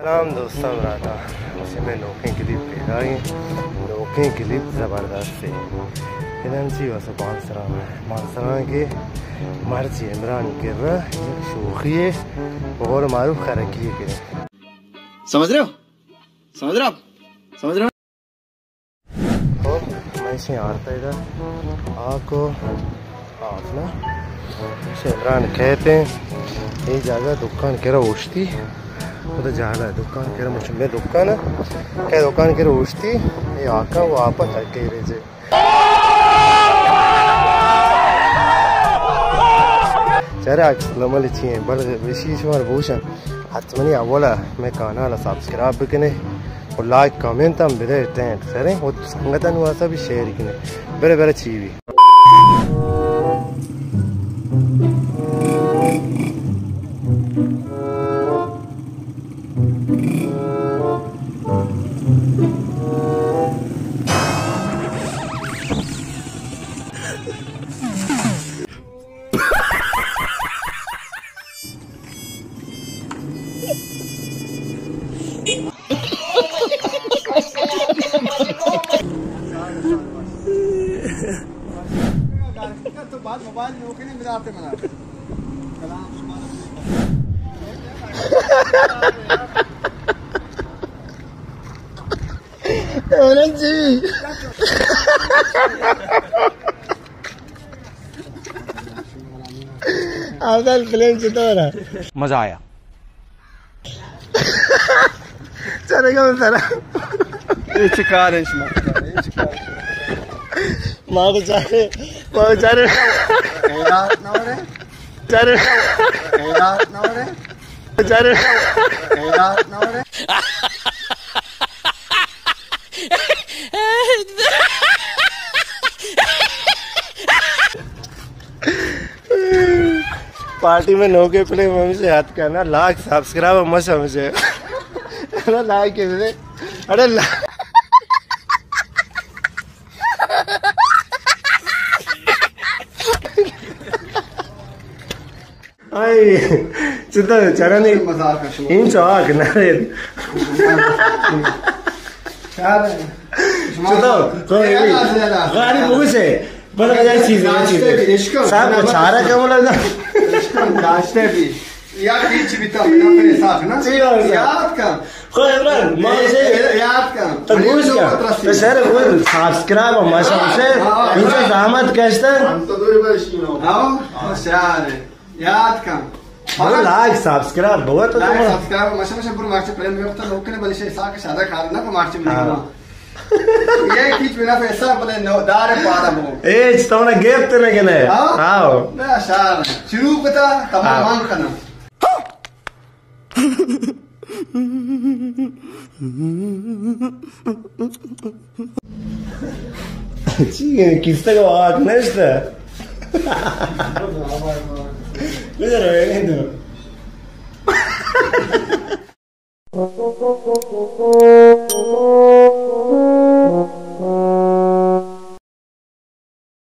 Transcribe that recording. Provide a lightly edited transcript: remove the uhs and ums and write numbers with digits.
सलाम दोस्तों राता मैं नोकें क्लिप पेदाई नोकें क्लिप ज़बरदस्त है इनसी वैसे मानसरा के मर्जी इमरान कर रहा शोखी है और मारूफ खरकी है समझ रहे हो और मैं से आरता इधर आपको आप ना इमरान कहते हैं ये जगह दुकान के रहा उठती तो जाला है दुकान के रहा मुझे दुकान क्या दुकान के रहा उठती ये आका वो आपा थके रहे चरा नमल चाहिए बल विशेष बार भूषण हत्मनी अवला मैं कानाला सब्सक्राइब बिकने और लाइक कमेंट हम बिदे टेंट सरे वो संगतन वासा भी शेयर किने बेरे बेरे चीवी तो बात मोबाइल में ओके नहीं मिलाते मना जी अफजल फिल्म चितौरा मजा आया चलेगा सारा ये चिकार है माँ बेचारे कैलाश ना हो रे कैलाश ना हो रे पार्टी में नौके प्ले मम्मी से हाथ करना लाख सब्सक्राइब मत समझे अरे लाइक के अरे आई चिंता चरनी मजाक इन चाक नारे चिंता गाड़ी पूछे बड़ा मजा चीज साहब चारा क्या बोला था नाश्ते भी यार बीच भी तो बिना मेरे साथ ना याद का कोई इमरान मां से याद का तो पूछ क्या तो सर वो सब्सक्राइब मशा से इनसे जहमत कैसे हम तो दूर पर शीनो आओ शार याद का और लाइक सब्सक्राइब बहुत तो सब्सक्राइब मशा पूरा मार्च प्रेम में होता लोग ने बल से साक सादा खाना को मार्च में ये कीच बिना पैसा बोले नो दारे पादा बो ए तमना गेप ते लगे ने आओ ना शार शुरू बता तमाम मांग खाना Чиги, киста го ак нешта. Видер, видер.